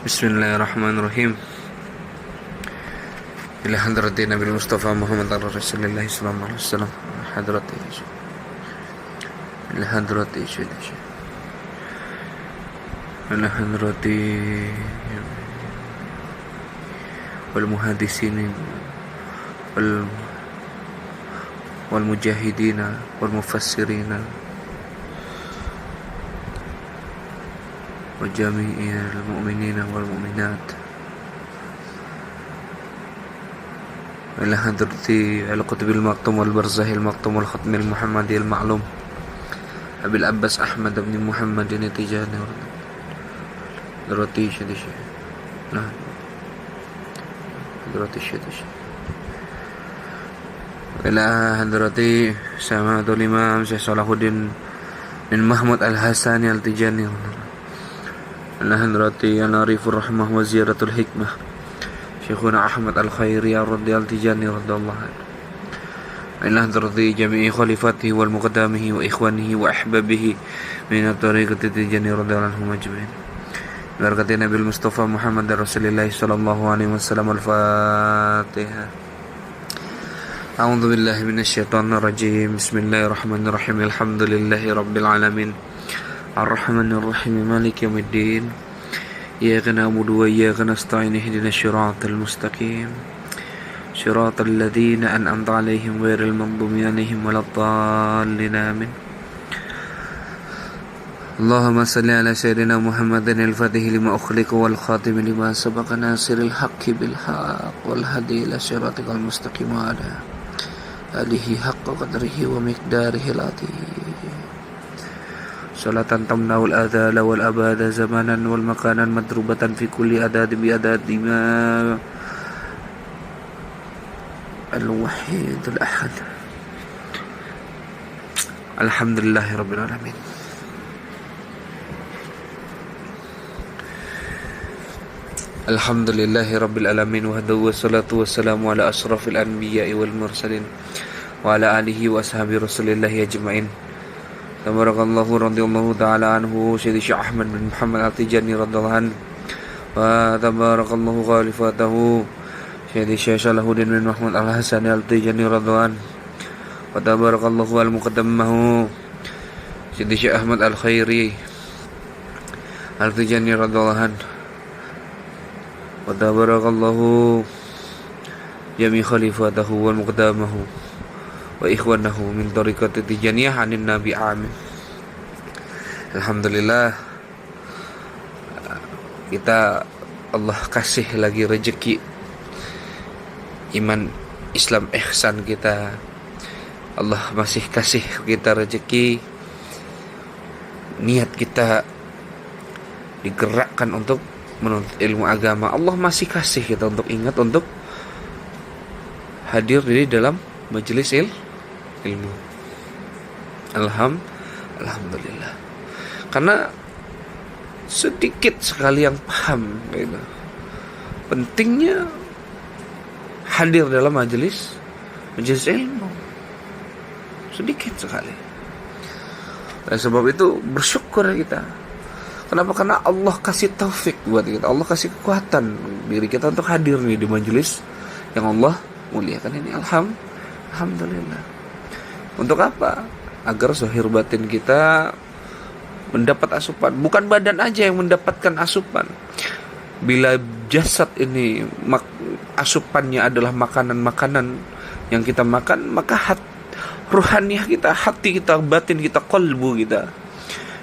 Bismillahirrahmanirrahim. Ila hadrati Nabi Mustafa Muhammad Rasulullah sallallahu alaihi wasallam. Hadrati ila hadrati ila hadrati wal muhaddisin wal mujahidin wal mufassirin wa jami'il mu'minin wal mu'minat ila hadrati al-qutbil maktum wal barzahil maktum wal khatmil muhammadil ma'lum Abil Abbas Ahmad bin Muhammad Tijani hadrati shadish nah hadrati shadish ila hadrati samadul imam Syekh Salahuddin bin Mahmud Al-Hasani Al-Tijani ila hadrati al-arifur rahmah wa ziyaratul hikmah Syekhuna Ahmad Al-Khairi radhiyallahu Tijani radhiyallahu anhu ila hadrati jami'i khalifatihi wal muqaddamihi wa ikhwanihi wa ahbabihi min at-tariqati Tijani radhiyallahu anhum ajma'in barakati Nabi Mustafa Muhammad Rasulullah sallallahu alaihi wasallam. Al-Fatihah. A'udzu billahi minasyaitonir rajim. Bismillahirrahmanirrahim. Alhamdulillahi rabbil alamin. Ar-Rahmanir Rahim. Maliki yaumiddin. Iyyaka na'budu wa iyyaka nasta'in. Ihdinas siratal mustaqim. Siratal ladzina an'amta 'alaihim ghairil maghdubi 'alaihim waladdallin. Amin. Allahumma salli ala sayyidina Muhammadin al-Fatih lima ukhliqa wal khatim lima sabaqa nasiril haqqi bil haqq wal hadi ila siratikal mustaqim wa ala alihi haqqa qadrihi wa miqdarihi al-azim. Salatan tamnaul adala wal abada zamanan wal makanan madrubatan fi kulli adad bi adadi ma al-wahid al-ahad. Alhamdulillahi rabbil alamin. Alhamdulillahi rabbil alamin wa salatu wassalamu ala asrafil anbiya'i wal mursalin wa ala alihi wa ashabi rasulillahi ajma'in. Tabarakallahu radhiyallahu ta'ala anhu Syekh Syekh Ahmad bin Muhammad Al-Tijani radhiyallahu anhu wa tabarakallahu khalifatahu Syekh Syekh Salahuddin bin Muhammad Al-Hasani Al-Tijani radhiyallahu anhu wa tabarakallahu al-muqaddamahu Syekh Syekh Ahmad Al-Khairi Al-Tijani radhiyallahu anhu wa tabarakallahu jami khalifatahu wal muqaddamahu wa ikhwanahu min tariqati Tijaniyah anin Nabi amin. Alhamdulillah, kita Allah kasih lagi rezeki iman Islam ihsan kita. Allah masih kasih kita rezeki, niat kita digerakkan untuk menuntut ilmu agama. Allah masih kasih kita untuk ingat, untuk hadir di dalam majelis ilmu. Alhamdulillah. Karena sedikit sekali yang paham gitu, pentingnya hadir dalam majelis ilmu. Sedikit sekali. Dan sebab itu bersyukur kita. Kenapa? Karena Allah kasih taufik buat kita. Allah kasih kekuatan diri kita untuk hadir nih di majelis yang Allah muliakan ini. Alhamdulillah. Untuk apa? Agar zahir batin kita mendapat asupan. Bukan badan aja yang mendapatkan asupan. Bila jasad ini asupannya adalah makanan-makanan yang kita makan, maka ruhaniyah kita, hati kita, batin kita, qalbu kita,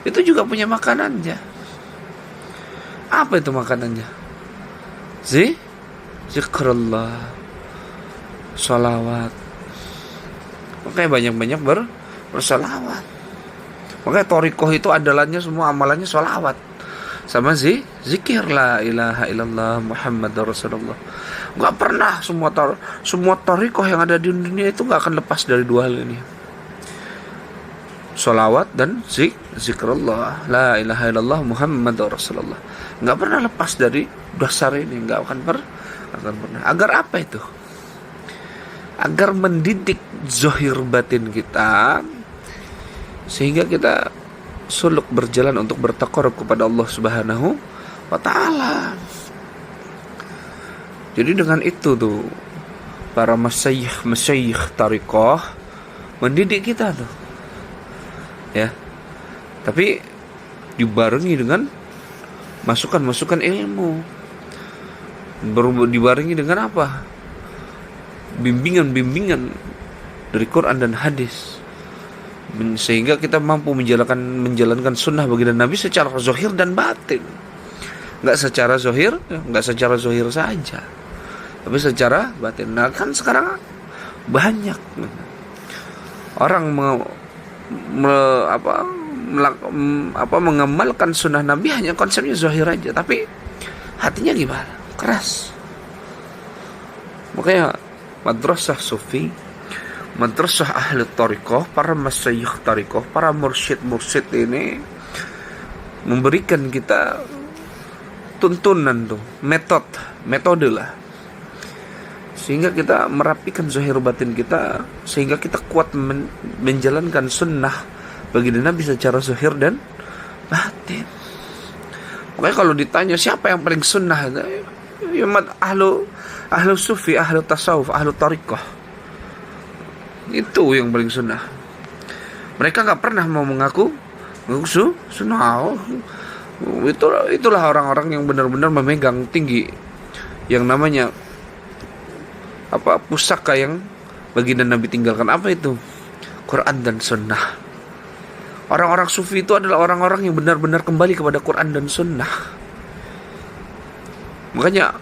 itu juga punya makanannya. Apa itu makanannya? Zikrullah, salawat. Makanya banyak-banyak bersalawat. Makanya thariqah itu adalannya semua amalannya salawat sama zikir la ilaha illallah Muhammadur Rasulullah. Enggak pernah semua thariqah yang ada di dunia itu enggak akan lepas dari dua hal ini. Salawat dan zikrullah la ilaha illallah Muhammadur Rasulullah. Enggak pernah lepas dari dasar ini, enggak akan pernah. Agar apa itu? Agar mendidik zahir batin kita sehingga kita suluk berjalan untuk bertaqarrub kepada Allah Subhanahu wa ta'ala. Jadi dengan itu tuh para masyayikh tariqah mendidik kita tuh, ya. Tapi dibarengi dengan masukan-masukan ilmu, dibarengi dengan apa? Bimbingan-bimbingan dari Quran dan hadis, sehingga kita mampu menjalankan sunnah baginda Nabi secara zahir dan batin. Nggak secara zahir saja, tapi secara batin. Nah, kan sekarang banyak orang mengamalkan sunnah Nabi hanya konsepnya zahir aja, tapi hatinya gimana? Keras. Makanya madrasah sufi, madrasah ahli tariqah, para masyayikh tariqah, para mursyid ini memberikan kita tuntunan tuh, metode lah, sehingga kita merapikan zahir batin kita, sehingga kita kuat menjalankan sunnah baginda Nabi secara zahir dan batin. Makanya kalau ditanya siapa yang paling sunnah, ya ahlu sufi, ahlu tasawuf, ahlu tariqah, itu yang paling sunnah. Mereka nggak pernah mau mengaku sunnah. Itulah orang-orang yang benar-benar memegang tinggi yang namanya pusaka yang baginda Nabi tinggalkan. Apa itu? Quran dan sunnah. Orang-orang sufi itu adalah orang-orang yang benar-benar kembali kepada Quran dan sunnah. Makanya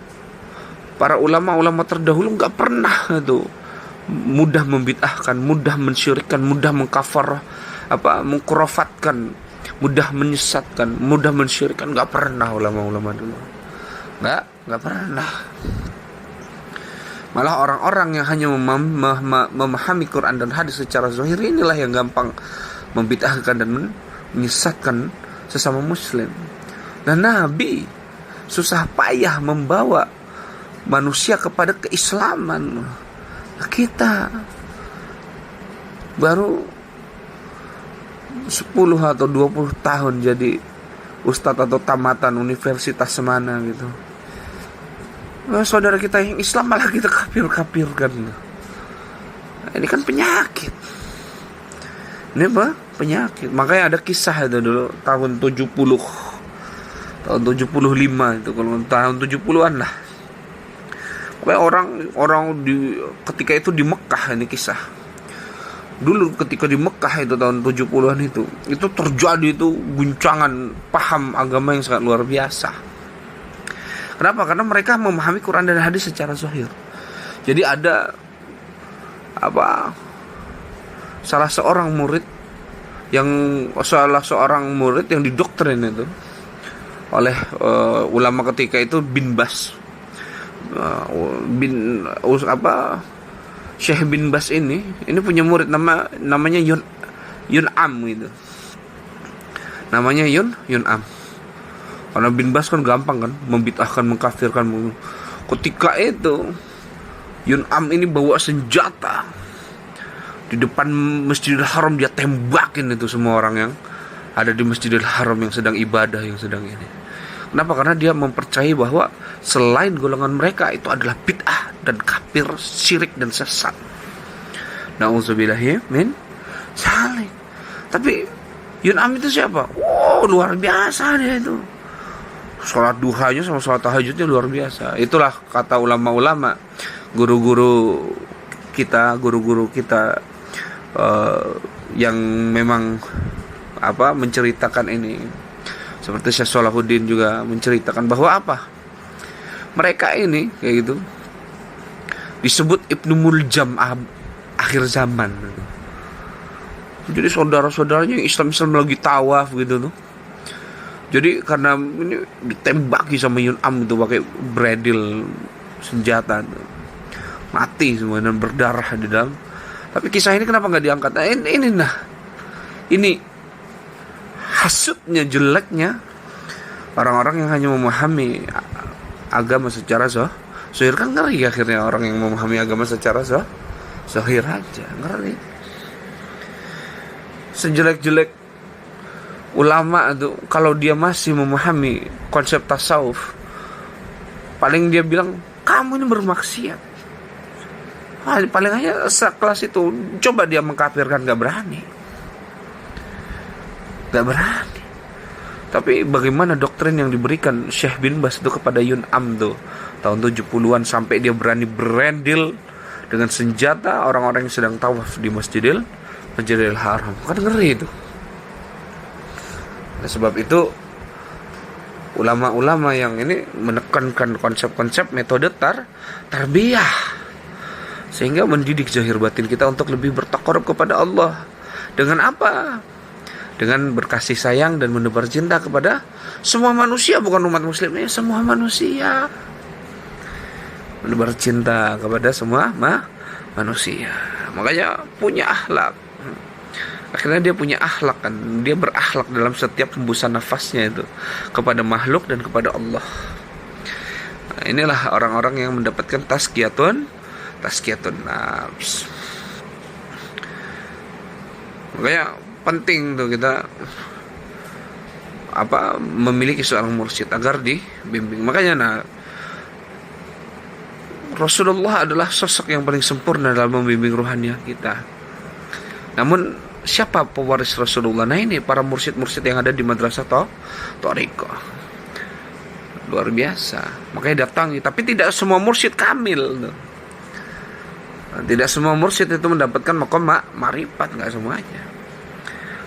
para ulama-ulama terdahulu nggak pernah itu mudah membid'ahkan, mudah mensyirikkan, mudah mengkafar, mengkurafatkan, mudah menyesatkan, mudah mensyirikkan. Nggak pernah ulama-ulama dulu. Nggak pernah. Malah orang-orang yang hanya memahami Quran dan hadis secara zahir, inilah yang gampang membid'ahkan dan menyesatkan sesama muslim. Dan Nabi susah payah membawa manusia kepada keislaman. Kita baru 10 atau 20 tahun jadi ustadz atau tamatan universitas semana gitu. Saudara kita yang Islam malah kita kafir-kafirkan. Ini kan penyakit. Ini apa? Penyakit. Makanya ada kisah itu dulu tahun 70. Tahun 75 itu, kalau tahun 70-an lah. Pokoknya orang ketika itu di Mekah, ini kisah. Dulu ketika di Mekah itu tahun 70-an itu terjadi itu guncangan paham agama yang sangat luar biasa. Kenapa? Karena mereka memahami Quran dan hadis secara zahir. Jadi ada salah seorang murid yang didoktrin itu oleh ulama ketika itu bin Bas. Syekh bin Bas ini punya murid namanya Yun Am gitu. Namanya Yun Am. Karena bin Bas kan gampang kan membid'ahkan, mengkafirkan. Ketika itu Yun Am ini bawa senjata di depan Masjidil Haram, dia tembakin itu semua orang yang ada di Masjidil Haram yang sedang ibadah, yang sedang ini. Kenapa? Karena dia mempercayai bahwa selain golongan mereka itu adalah bid'ah dan kafir, syirik dan sesat. Na'udzubillahi min dzalik. Tapi Yun Am itu siapa? Luar biasa dia itu. Sholat duhanya sama sholat tahajudnya luar biasa. Itulah kata ulama-ulama, guru-guru kita yang memang menceritakan ini. Seperti Syekh Salahuddin juga menceritakan bahwa mereka ini kayak gitu disebut Ibnu Muljam akhir zaman. Jadi saudara-saudaranya Islam lagi tawaf gitu tuh. Jadi karena ini ditembaki sama Yun Am itu pakai bredil senjata tuh. Mati semua dan berdarah di dalam. Tapi kisah ini kenapa nggak diangkat? Ini hasutnya, jeleknya orang-orang yang hanya memahami agama secara zahir. Kan ngeri akhirnya orang yang memahami agama secara zahir aja, ngeri. Sejelek-jelek ulama itu kalau dia masih memahami konsep tasawuf, paling dia bilang kamu ini bermaksiat. Paling hanya sekelas itu. Coba dia mengkafirkan, gak berani. Tapi bagaimana doktrin yang diberikan Syekh bin Bas itu kepada Yun Am tuh tahun 70-an, sampai dia berani berendil dengan senjata orang-orang yang sedang tawaf di Masjidil Haram. Kan ngeri itu. Nah, sebab itu ulama-ulama yang ini menekankan konsep-konsep metode tarbiyah, sehingga mendidik zahir batin kita untuk lebih bertaqarrub kepada Allah. Dengan apa? Dengan berkasih sayang dan menebar cinta kepada semua manusia, bukan umat muslimnya, semua manusia. Menebar cinta kepada semua manusia. Makanya punya akhlak. Akhirnya dia punya akhlak kan. Dia berakhlak dalam setiap hembusan nafasnya itu kepada makhluk dan kepada Allah. Nah, inilah orang-orang yang mendapatkan tazkiyatun nafs. Makanya penting tuh kita memiliki seorang mursyid agar dibimbing. Makanya Rasulullah adalah sosok yang paling sempurna dalam membimbing ruhaniah kita. Namun siapa pewaris Rasulullah? Nah, ini para mursyid-mursyid yang ada di madrasah Thariqah. Luar biasa. Makanya datangi, tapi tidak semua mursyid kamil tuh. Tidak semua mursyid itu mendapatkan maqam ma'rifat, enggak semuanya.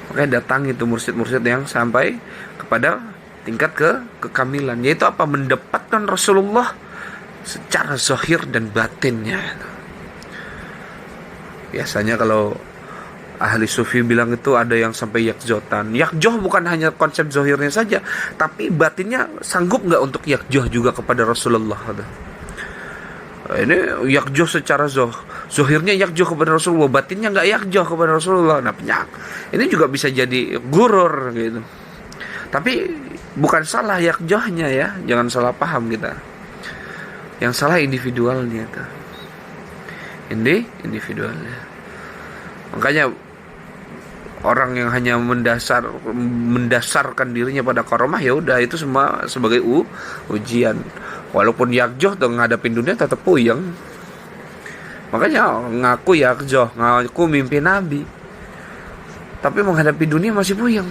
Makanya datang itu mursyid-mursyid yang sampai kepada tingkat kekamilan, yaitu apa? Mendapatkan Rasulullah secara zahir dan batinnya. Biasanya kalau ahli sufi bilang itu ada yang sampai yakjotan. Yakjoh bukan hanya konsep zahirnya saja, tapi batinnya sanggup enggak untuk yakjoh juga kepada Rasulullah. Ini yakjoh secara zahirnya yakjoh kepada Rasulullah, batinnya enggak yakjoh kepada Rasulullah. Nah, ini juga bisa jadi gurur gitu. Tapi bukan salah yakjohnya ya, jangan salah paham kita. Yang salah individualnya tuh. Individualnya. Makanya orang yang hanya mendasarkan dirinya pada karomah, ya udah itu semua sebagai ujian. Walaupun yakjoh tuh ngadapin dunia tetap puyeng. Makanya ngaku yakjoh, ngaku mimpi Nabi, tapi menghadapi dunia masih puyeng.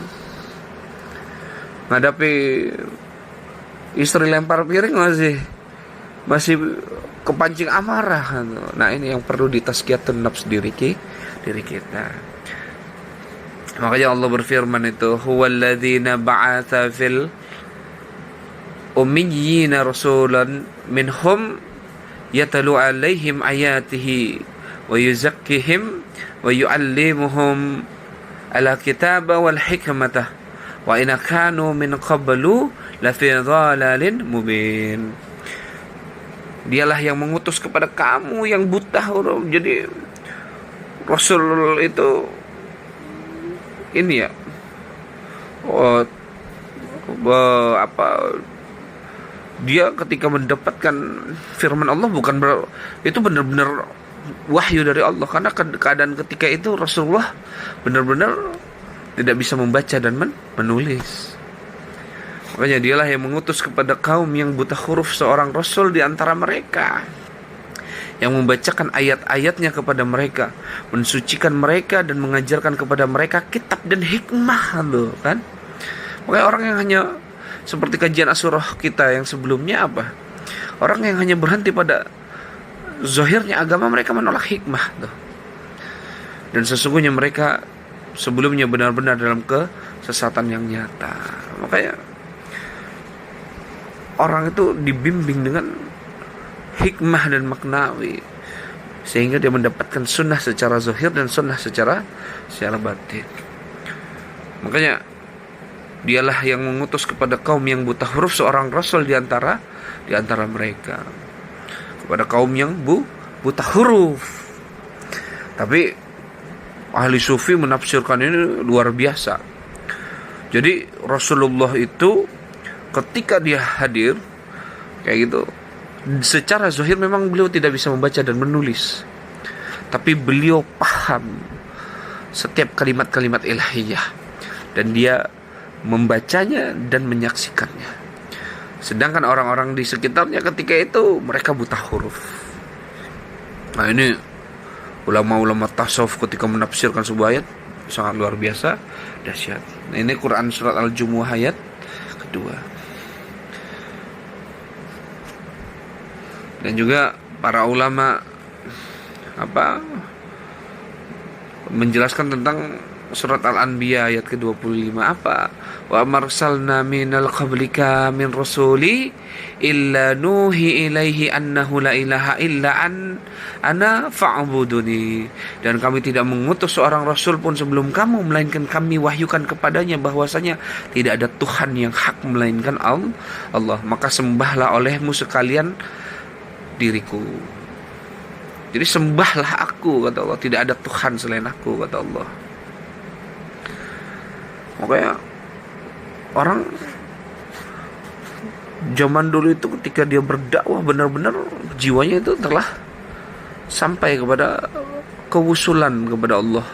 Menghadapi istri lempar piring masih kepancing amarah. Nah, ini yang perlu ditazkiyatun nafs diri kita. Makanya Allah berfirman itu, huwalladzina ba'atsa fil ummiyina rasulan minhum yatlu alaihim ayatihi wa yuzakkihim wa yuallimuhum al-kitaba wal hikmata wa in kanu min qablu lafi dhalalin mubin. Dialah yang mengutus kepada kamu yang buta huruf. Jadi Rasul itu ini ya, dia ketika mendapatkan firman Allah itu benar-benar wahyu dari Allah, karena keadaan ketika itu Rasulullah benar-benar tidak bisa membaca dan menulis. Makanya dialah yang mengutus kepada kaum yang buta huruf seorang Rasul di antara mereka, yang membacakan ayat-ayatnya kepada mereka, mensucikan mereka dan mengajarkan kepada mereka kitab dan hikmah loh kan. Makanya orang yang hanya seperti kajian Asyurah kita yang sebelumnya apa? Orang yang hanya berhenti pada zahirnya agama, mereka menolak hikmah tuh. Dan sesungguhnya mereka sebelumnya benar-benar dalam kesesatan yang nyata. Makanya orang itu dibimbing dengan hikmah dan maknawi, sehingga dia mendapatkan sunnah secara zahir dan sunnah secara batin. Makanya dialah yang mengutus kepada kaum yang buta huruf seorang Rasul di antara mereka, kepada kaum yang buta huruf. Tapi ahli sufi menafsirkan ini luar biasa. Jadi Rasulullah itu ketika dia hadir kayak gitu, secara zahir memang beliau tidak bisa membaca dan menulis, tapi beliau paham setiap kalimat-kalimat ilahiyah, dan dia membacanya dan menyaksikannya. Sedangkan orang-orang di sekitarnya ketika itu mereka buta huruf. Nah ini ulama-ulama tasawuf ketika menafsirkan sebuah ayat sangat luar biasa, dahsyat. Nah, ini Quran surat Al-Jumu'ah ayat kedua. Dan juga para ulama menjelaskan tentang surat Al-Anbiya ayat ke-25 apa? Wa marsalna minal qablika min rasuli illa nuhi ilaihi annahu la ilaha illa ana fa'buduni. Dan kami tidak mengutus seorang rasul pun sebelum kamu, melainkan kami wahyukan kepadanya bahwasanya tidak ada Tuhan yang hak melainkan Allah. Maka sembahlah olehmu sekalian diriku. Jadi sembahlah aku, kata Allah. Tidak ada Tuhan selain aku, kata Allah. Makanya orang zaman dulu itu ketika dia berdakwah benar-benar jiwanya itu telah sampai kepada kewusulan kepada Allah,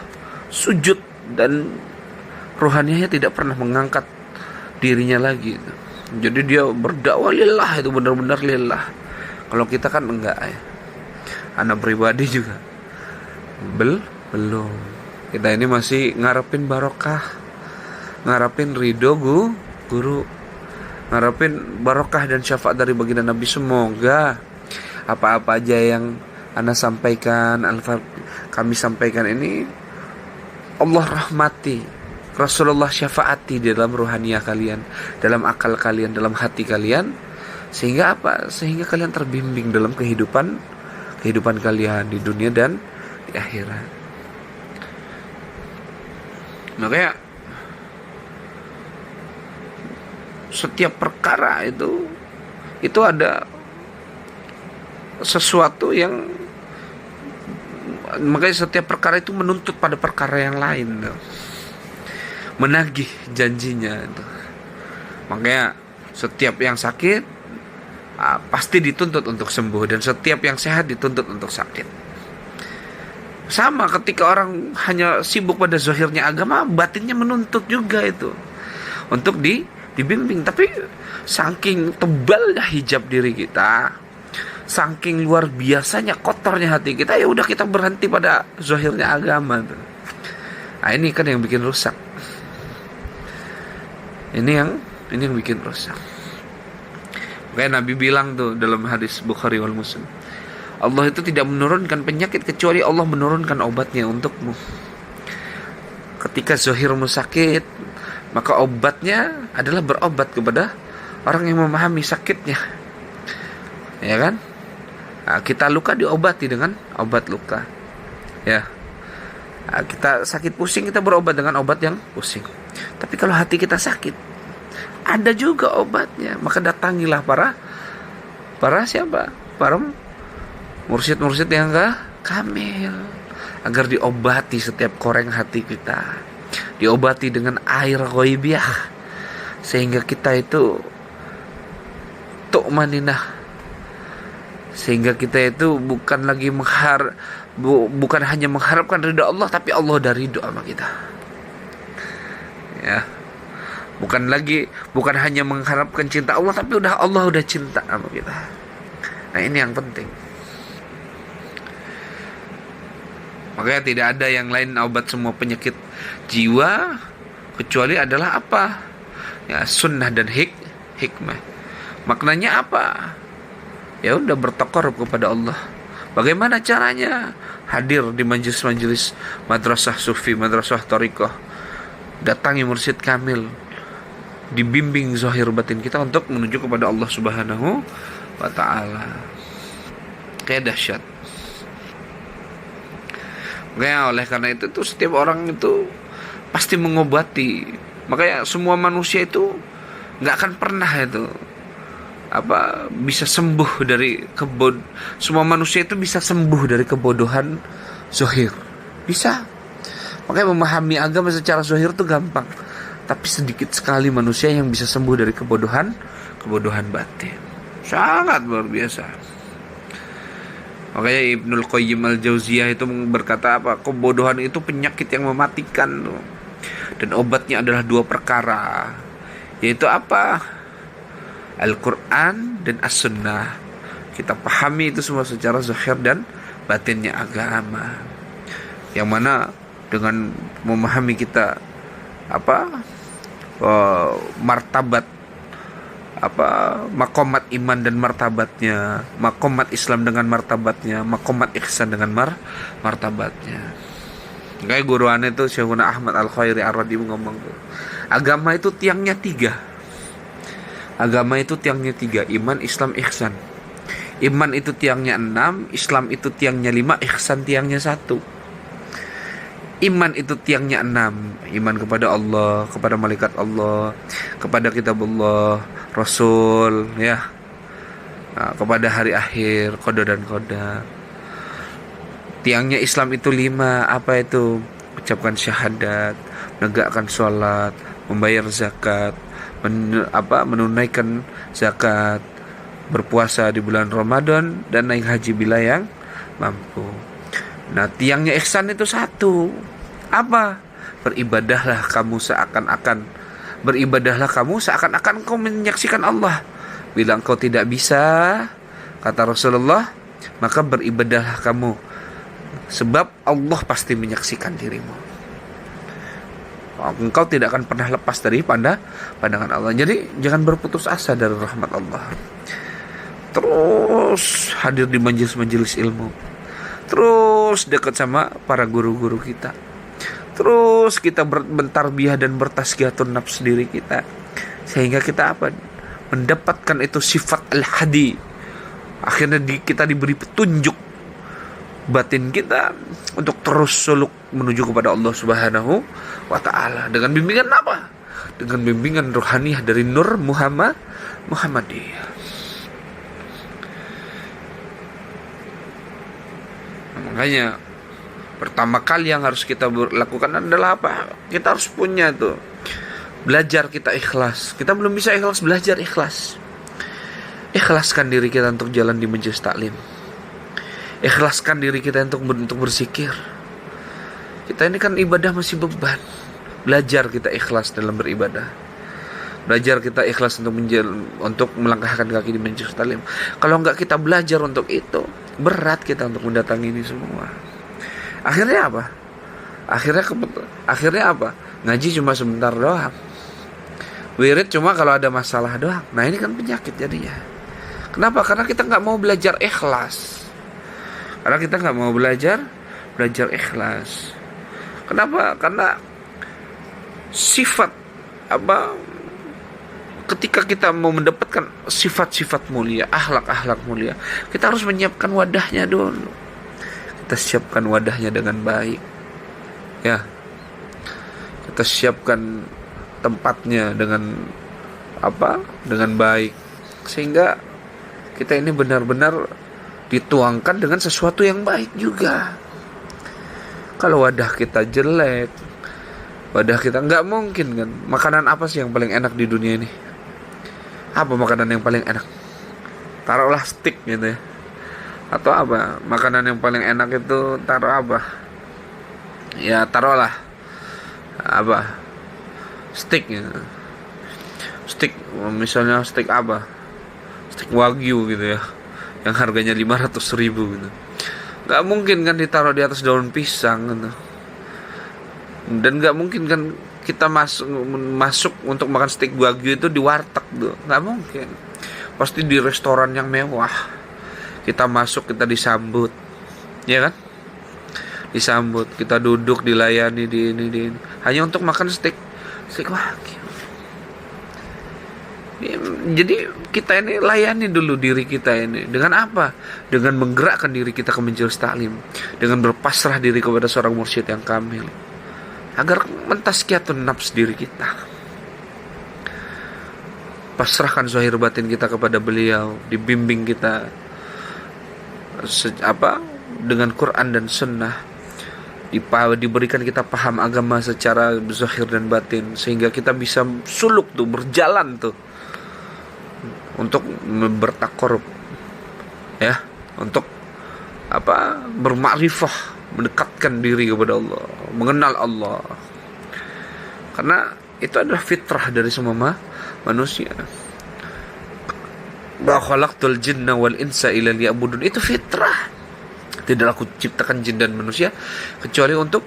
sujud, dan rohaninya tidak pernah mengangkat dirinya lagi. Jadi dia berdakwah lillah, itu benar-benar lillah. Kalau kita kan enggak ya. Anak pribadi juga belum. Kita ini masih ngarepin barokah, ngarepin ridho guru, ngarepin barokah dan syafaat dari baginda Nabi. Semoga apa-apa aja yang Anda sampaikan, kami sampaikan ini, Allah rahmati, Rasulullah syafaati dalam ruhaniyah kalian, dalam akal kalian, dalam hati kalian. Sehingga apa? Sehingga kalian terbimbing dalam kehidupan kalian di dunia dan di akhirat. Makanya setiap perkara itu ada sesuatu yang, makanya setiap perkara itu menuntut pada perkara yang lain, menagih janjinya itu. Makanya setiap yang sakit pasti dituntut untuk sembuh, dan setiap yang sehat dituntut untuk sakit. Sama ketika orang hanya sibuk pada zahirnya agama, batinnya menuntut juga itu untuk dibimbing. Tapi saking tebalnya hijab diri kita, saking luar biasanya kotornya hati kita, ya udah kita berhenti pada zahirnya agama tuh. Nah ini kan yang bikin rusak. Ini yang bikin rusak. Kayak Nabi bilang tuh dalam hadis Bukhari wal Muslim, Allah itu tidak menurunkan penyakit kecuali Allah menurunkan obatnya untukmu. Ketika zahirmu sakit, maka obatnya adalah berobat kepada orang yang memahami sakitnya, ya kan? Nah, kita luka diobati dengan obat luka, ya. Nah, kita sakit pusing, kita berobat dengan obat yang pusing. Tapi kalau hati kita sakit, ada juga obatnya. Maka datangilah para siapa? Para mursyid-mursyid yang kamil, agar diobati setiap koreng hati kita, diobati dengan air ghaibiyah, sehingga kita itu tu'maninah, sehingga kita itu bukan lagi bukan hanya mengharapkan ridha Allah, tapi Allah udah ridho sama kita, ya. Bukan hanya mengharapkan cinta Allah, tapi Allah udah cinta sama kita. Nah ini yang penting. Makanya tidak ada yang lain obat semua penyakit jiwa kecuali adalah apa? Ya, sunnah dan hikmah. Maknanya apa? Ya udah bertaqarrub kepada Allah. Bagaimana caranya? Hadir di majelis-majelis madrasah sufi, madrasah thariqah. Datangi mursyid kamil, dibimbing zahir batin kita untuk menuju kepada Allah Subhanahu wa ta'ala. Kayak dahsyat. Makanya oleh karena itu tuh setiap orang itu pasti mengobati. Makanya semua manusia itu nggak akan pernah itu bisa sembuh dari semua manusia itu bisa sembuh dari kebodohan zahir. Bisa. Makanya memahami agama secara zahir itu gampang. Tapi sedikit sekali manusia yang bisa sembuh dari kebodohan batin. Sangat luar biasa. Makanya Ibnul Qayyim Al-Jauziyah itu berkata kebodohan itu penyakit yang mematikan. Dan obatnya adalah 2 perkara. Yaitu apa? Al-Quran dan As-Sunnah. Kita pahami itu semua secara zahir dan batinnya agama. Yang mana dengan memahami kita martabat makomat iman dan martabatnya, makomat Islam dengan martabatnya, makomat ihsan dengan martabatnya. Kayak guru aneh itu Syekhuna Ahmad Al-Khairi Ar-Radi ngomong tuh, agama itu tiangnya 3. Agama itu tiangnya 3, iman, Islam, ihsan. Iman itu tiangnya 6, Islam itu tiangnya 5, ihsan tiangnya 1. Iman itu tiangnya 6, iman kepada Allah, kepada malaikat Allah, kepada kitab Allah, Rasul, ya, kepada hari akhir, qada dan qadar. Tiangnya Islam itu 5, apa itu? Ucapkan syahadat, menegakkan sholat, membayar zakat, menunaikan zakat, berpuasa di bulan Ramadan, dan naik haji bila yang mampu. Nah, tiangnya ihsan itu 1. Apa? Beribadahlah kamu seakan-akan kau menyaksikan Allah. Bila engkau tidak bisa, kata Rasulullah, maka beribadahlah kamu, sebab Allah pasti menyaksikan dirimu. Engkau tidak akan pernah lepas dari pandangan Allah. Jadi jangan berputus asa dari rahmat Allah. Terus hadir di majelis-majelis ilmu. Terus dekat sama para guru-guru kita. Terus kita bertarbiyah dan bertazkiyatun nafs diri kita. Sehingga kita mendapatkan itu sifat al-hadi. Akhirnya kita diberi petunjuk batin kita untuk terus suluk menuju kepada Allah Subhanahu wa ta'ala. Dengan bimbingan apa? Dengan bimbingan rohaniah dari Nur Muhammadiyah. Makanya pertama kali yang harus kita lakukan adalah apa? Kita harus punya tuh, belajar kita ikhlas. Kita belum bisa ikhlas, belajar ikhlas. Ikhlaskan diri kita untuk jalan di majelis taklim. Ikhlaskan diri kita untuk berzikir. Kita ini kan ibadah masih beban. Belajar kita ikhlas dalam beribadah. Belajar kita ikhlas untuk melangkahkan kaki di majelis taklim. Kalau enggak kita belajar untuk itu, berat kita untuk mendatangi ini semua. Akhirnya apa? Akhirnya apa? Ngaji cuma sebentar doang. Wirid cuma kalau ada masalah doang. Nah, ini kan penyakit jadinya. Kenapa? Karena kita nggak mau belajar ikhlas. Karena kita nggak mau belajar ikhlas. Kenapa? Karena sifat ketika kita mau mendapatkan sifat-sifat mulia, akhlak-akhlak mulia, kita harus menyiapkan wadahnya dulu. Kita siapkan wadahnya dengan baik, ya. Kita siapkan tempatnya dengan baik, sehingga kita ini benar-benar dituangkan dengan sesuatu yang baik juga. Kalau wadah kita jelek, wadah kita nggak mungkin kan. Makanan apa sih yang paling enak di dunia ini? Apa makanan yang paling enak? Taruhlah steak gitu ya. Atau apa? Makanan yang paling enak itu taruh apa? Ya taruhlah steak ya. Steak misalnya steak apa? Steak wagyu gitu ya, yang harganya 500.000 gitu. Gak mungkin kan ditaruh di atas daun pisang gitu. Dan gak mungkin kan kita masuk untuk makan steak wagyu itu di warteg tuh. Gak mungkin. Pasti di restoran yang mewah. Kita masuk, kita disambut, ya kan? Disambut, kita duduk, dilayani di ini. Hanya untuk makan steak wagyu. Jadi kita ini layani dulu diri kita ini. Dengan apa? Dengan menggerakkan diri kita ke majelis taklim, dengan berpasrah diri kepada seorang mursyid yang kamil, agar mentazkiyatun nafs diri kita. Pasrahkan zahir batin kita kepada beliau, dibimbing kita dengan Quran dan Sunnah, diberikan kita paham agama secara zahir dan batin, sehingga kita bisa suluk tuh, berjalan tuh untuk bertakorup, ya, untuk bermakrifah, mendekatkan diri kepada Allah, mengenal Allah. Karena itu adalah fitrah dari semua manusia. Wa khalaqtul jinna wal insa illa liya'budun, itu fitrah. Tidaklah aku ciptakan jin dan manusia kecuali untuk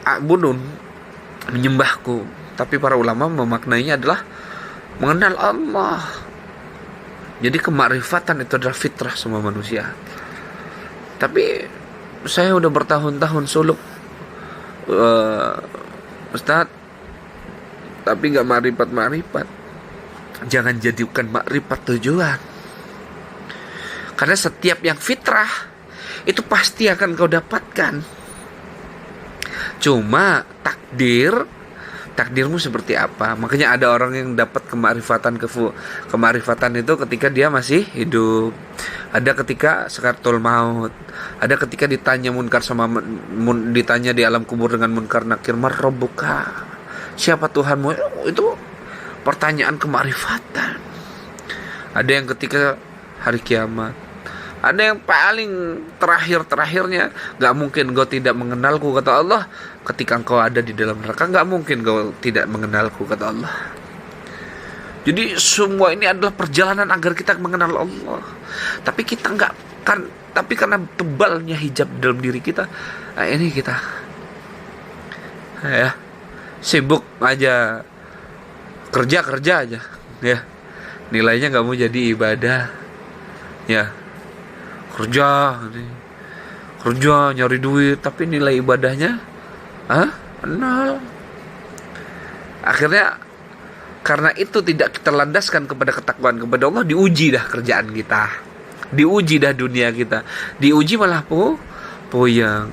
abudun, menyembahku. Tapi para ulama memaknainya adalah mengenal Allah. Jadi kemakrifatan itu adalah fitrah semua manusia. Tapi saya udah bertahun-tahun suluk Ustaz, tapi gak makrifat. Jangan jadikan makrifat tujuan. Karena setiap yang fitrah itu pasti akan kau dapatkan. Cuma takdirmu seperti apa. Makanya ada orang yang dapat kemarifatan itu ketika dia masih hidup. Ada ketika sakaratul maut. Ada ketika ditanya ditanya di alam kubur dengan munkar nakir, "Man rabbuka?" Siapa Tuhanmu? Itu pertanyaan kemarifatan. Ada yang ketika hari kiamat. Ada yang paling terakhirnya, gak mungkin kau tidak mengenalku, kata Allah. Ketika engkau ada di dalam neraka, gak mungkin kau tidak mengenalku, kata Allah. Jadi semua ini adalah perjalanan agar kita mengenal Allah. Tapi kita tapi karena tebalnya hijab dalam diri kita, ini kita sibuk aja, kerja aja, ya. Nilainya gak mau jadi ibadah, ya. Kerja nyari duit, tapi nilai ibadahnya nol. Akhirnya karena itu tidak kita landaskan kepada ketakwaan kepada Allah, diuji dah kerjaan kita, diuji dah dunia kita, diuji malah puyeng.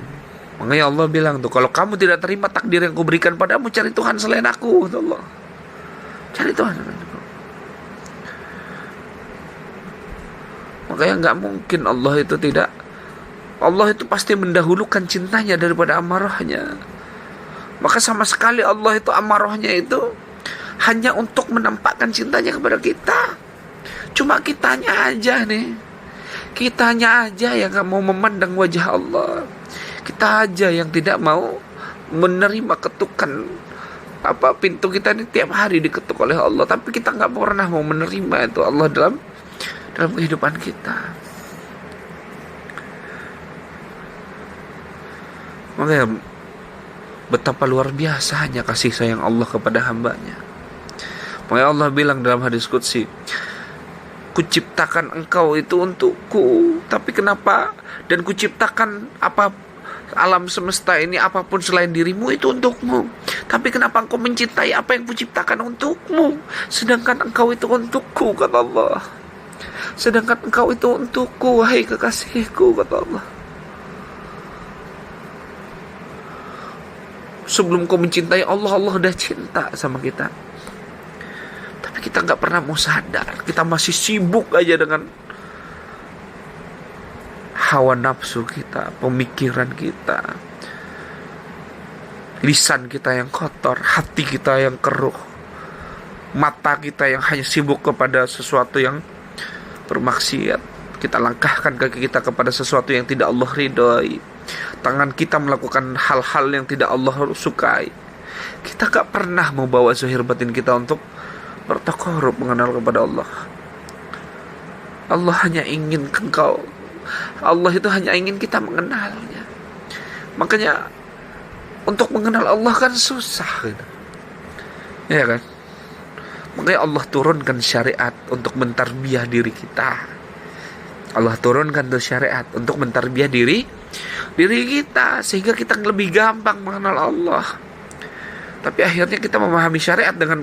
Makanya Allah bilang tuh, kalau kamu tidak terima takdir yang kuberikan padamu, cari Tuhan selain aku, kata Allah. Cari Tuhan selain aku. Makanya gak mungkin Allah itu pasti mendahulukan cintanya daripada amarahnya. Maka sama sekali Allah itu amarahnya itu hanya untuk menampakkan cintanya kepada kita. Cuma kitanya aja yang gak mau memandang wajah Allah. Kita aja yang tidak mau menerima ketukan pintu kita ini tiap hari diketuk oleh Allah. Tapi kita gak pernah mau menerima itu Allah dalam kehidupan kita. Makanya betapa luar biasanya kasih sayang Allah kepada hambanya. Makanya Allah bilang dalam hadis qudsi, kuciptakan engkau itu untukku, tapi kenapa? Dan kuciptakan alam semesta ini, apapun selain dirimu itu untukmu. Tapi kenapa engkau mencintai apa yang kuciptakan untukmu, sedangkan engkau itu untukku, kata Allah. Sedangkan engkau itu untukku, wahai kekasihku, kata Allah. Sebelum kau mencintai Allah, Allah udah cinta sama kita. Tapi kita gak pernah mau sadar. Kita masih sibuk aja dengan hawa nafsu kita, pemikiran kita, lisan kita yang kotor, hati kita yang keruh, mata kita yang hanya sibuk kepada sesuatu yang bermaksiat. Kita langkahkan kaki kita kepada sesuatu yang tidak Allah ridhoi. Tangan kita melakukan hal-hal yang tidak Allah sukai. Kita gak pernah mau bawa zahir batin kita untuk bertakarub mengenal kepada Allah. Allah hanya ingin Allah itu hanya ingin kita mengenalnya. Makanya untuk mengenal Allah kan susah gitu. Ya kan? Makanya Allah turunkan syariat untuk mentarbiyah diri kita. Allah turunkan tuh syariat untuk mentarbiyah diri kita, sehingga kita lebih gampang mengenal Allah. Tapi akhirnya kita memahami syariat dengan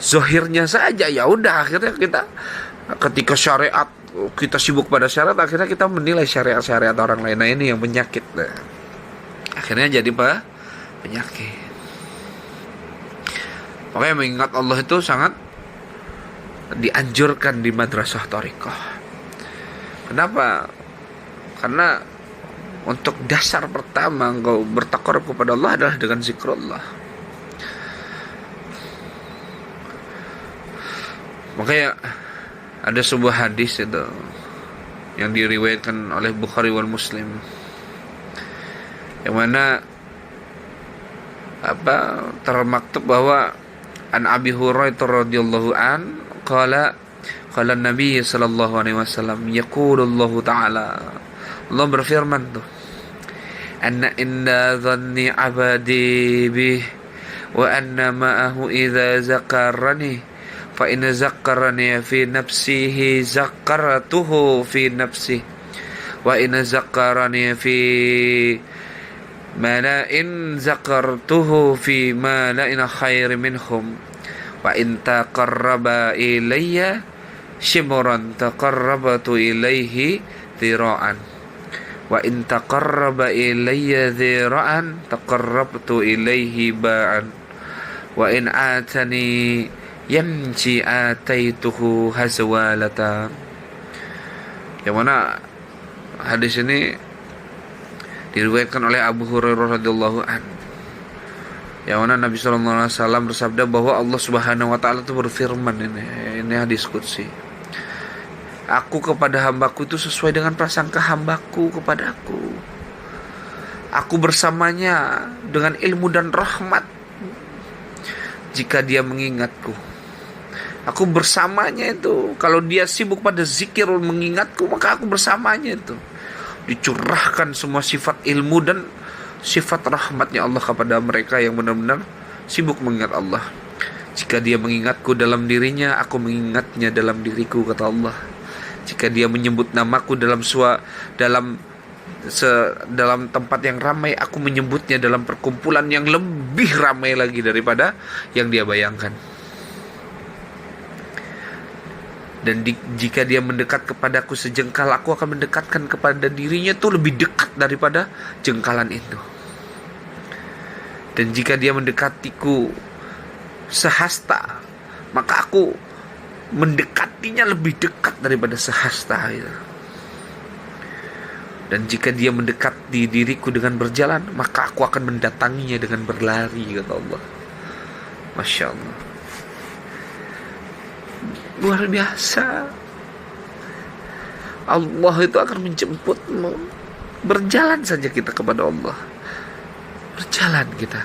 zahirnya saja. Ya udah, akhirnya kita ketika syariat kita sibuk pada syariat, akhirnya kita menilai syariat orang lain. Nah, ini yang penyakit. Nah, akhirnya jadi penyakit. Makanya mengingat Allah itu sangat dianjurkan di madrasah thariqah. Kenapa? Karena untuk dasar pertama engkau bertakarub kepada Allah adalah dengan zikrullah. Makanya ada sebuah hadis itu yang diriwayatkan oleh Bukhari wal Muslim, yang mana termaktub bahwa an Abi Hurairah radhiyallahu an qala Nabi sallallahu alaihi wasallam yaqulullahu ta'ala, Allah berfirman tuh, anna inna dhanni abadi bih wa anna ma'ahu idza zakarani fa in zakarani fi nafsihi zakaratuhu fi nafsihi wa in zakarani fi mala'in zakartuhu fi mala'in khair minhum wa in taqarraba ilayya shibran taqarrabtu ilayhi dhira'an wa in taqarraba ilayya dhira'an taqarrabtu ilayhi ba'an wa in atani yamshi ataituhu hazwalata. Yang mana hadis ini diriwayatkan oleh Abu Hurairah radhiyallahu an, yang mana Nabi sallallahu alaihi wasallam bersabda bahwa Allah Subhanahu wa taala itu berfirman, ini hadis qudsi, aku kepada hambaku itu sesuai dengan prasangka hambaku kepadaku. Aku bersamanya dengan ilmu dan rahmat jika dia mengingatku. Aku bersamanya itu, kalau dia sibuk pada zikir mengingatku, maka aku bersamanya itu. Dicurahkan semua sifat ilmu dan sifat rahmatnya Allah kepada mereka yang benar-benar sibuk mengingat Allah. Jika dia mengingatku dalam dirinya, aku mengingatnya dalam diriku, kata Allah. Jika dia menyebut namaku dalam tempat yang ramai, aku menyebutnya dalam perkumpulan yang lebih ramai lagi daripada yang dia bayangkan. Dan jika dia mendekat kepadaku sejengkal, aku akan mendekatkan kepada dirinya itu lebih dekat daripada jengkalan itu. Dan jika dia mendekatiku sehasta, maka aku mendekatinya lebih dekat daripada sehasta itu. Dan jika dia mendekati diriku dengan berjalan, maka aku akan mendatanginya dengan berlari, kata Allah. Masya Allah. Luar biasa. Allah itu akan menjemputmu. Berjalan saja kita kepada Allah. Berjalan kita.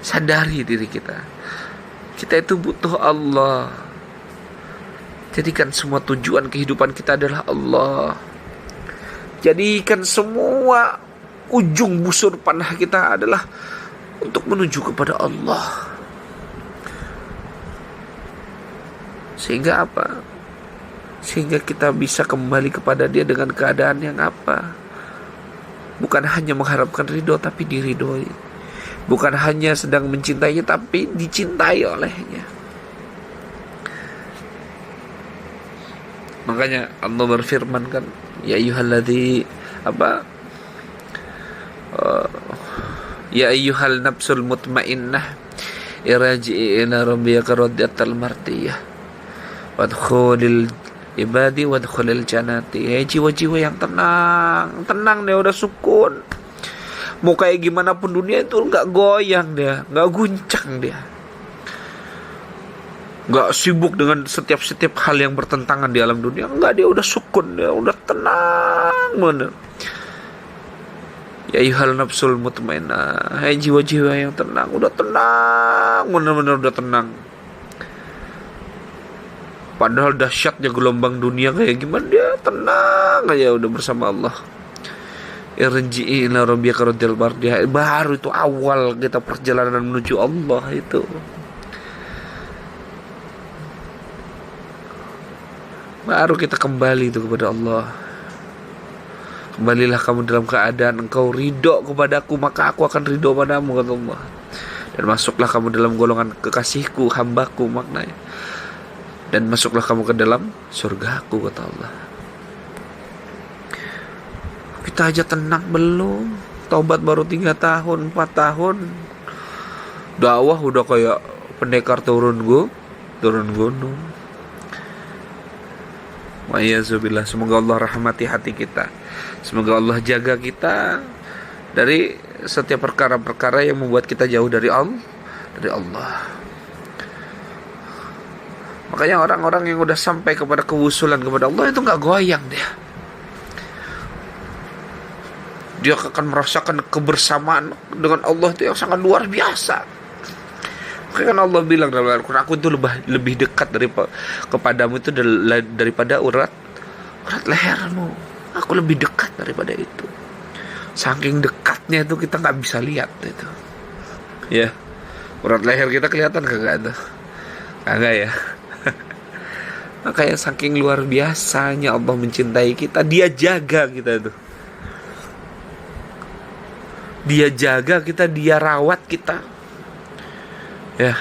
Sadari diri kita. Kita itu butuh Allah. Jadikan semua tujuan kehidupan kita adalah Allah. Jadikan semua ujung busur panah kita adalah untuk menuju kepada Allah. Sehingga apa? Sehingga kita bisa kembali kepada dia dengan keadaan yang apa? Bukan hanya mengharapkan ridho, tapi diridhoi. Bukan hanya sedang mencintainya, tapi dicintai olehnya. Makanya Allah berfirman kan, ya ayyuhalladzi ya ayyuhal nafsul mutmainnah irji'i ila rabbika radiyatan mardiyah wadkhulil ibadi wadkhulil jannati. Jiwa-jiwa yang tenang dia, udah sukun. Mau kayak gimana pun dunia itu nggak goyang dia, nggak guncang dia, nggak sibuk dengan setiap hal yang bertentangan di alam dunia. Nggak, dia udah sukun, dia udah tenang bener. Ya ayyuhal nafsul mutmainnah, hai jiwa-jiwa yang tenang, udah tenang bener-bener, udah tenang. Padahal dahsyatnya gelombang dunia kayak gimana, dia tenang aja udah bersama Allah. Irji'i ila rabbika radiyal mardiyah. Baru itu awal kita perjalanan menuju Allah itu. Baru kita kembali itu kepada Allah. Kembalilah kamu dalam keadaan engkau ridho kepadaku, maka aku akan ridho padamu, kata Allah. Dan masuklah kamu dalam golongan kekasihku, hambaku maknanya. Dan masuklah kamu ke dalam surgaku, kata Allah. Kita aja tenang belum? Taubat baru 3 tahun, 4 tahun. Dakwah udah kayak pendekar turun gunung. Wa'iyyazubillah. Semoga Allah rahmati hati kita. Semoga Allah jaga kita dari setiap perkara-perkara yang membuat kita jauh dari Allah. Makanya orang-orang yang udah sampai kepada kewusulan kepada Allah itu gak goyang dia. dia akan merasakan kebersamaan dengan Allah itu yang sangat luar biasa. Makanya kan Allah bilang dalam Al-Quran, aku itu lebih dekat kepadamu itu daripada urat lehermu. Aku lebih dekat daripada itu. Saking dekatnya itu kita nggak bisa lihat itu. Ya, urat leher kita kelihatan kagak tuh? Kagak ya. Makanya saking luar biasanya Allah mencintai kita, Dia jaga kita tuh. Dia jaga kita, Dia rawat kita. Ya.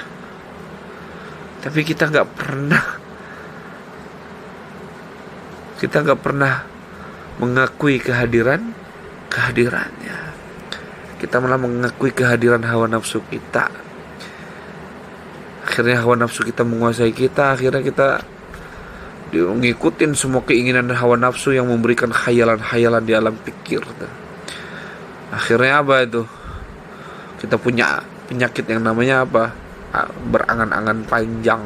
Tapi kita nggak pernah mengakui kehadirannya. Kita malah mengakui kehadiran hawa nafsu kita. Akhirnya hawa nafsu kita menguasai kita. Akhirnya kita ngikutin semua keinginan hawa nafsu yang memberikan khayalan-khayalan di alam pikir. Akhirnya apa itu? Kita punya penyakit yang namanya apa? Berangan-angan panjang.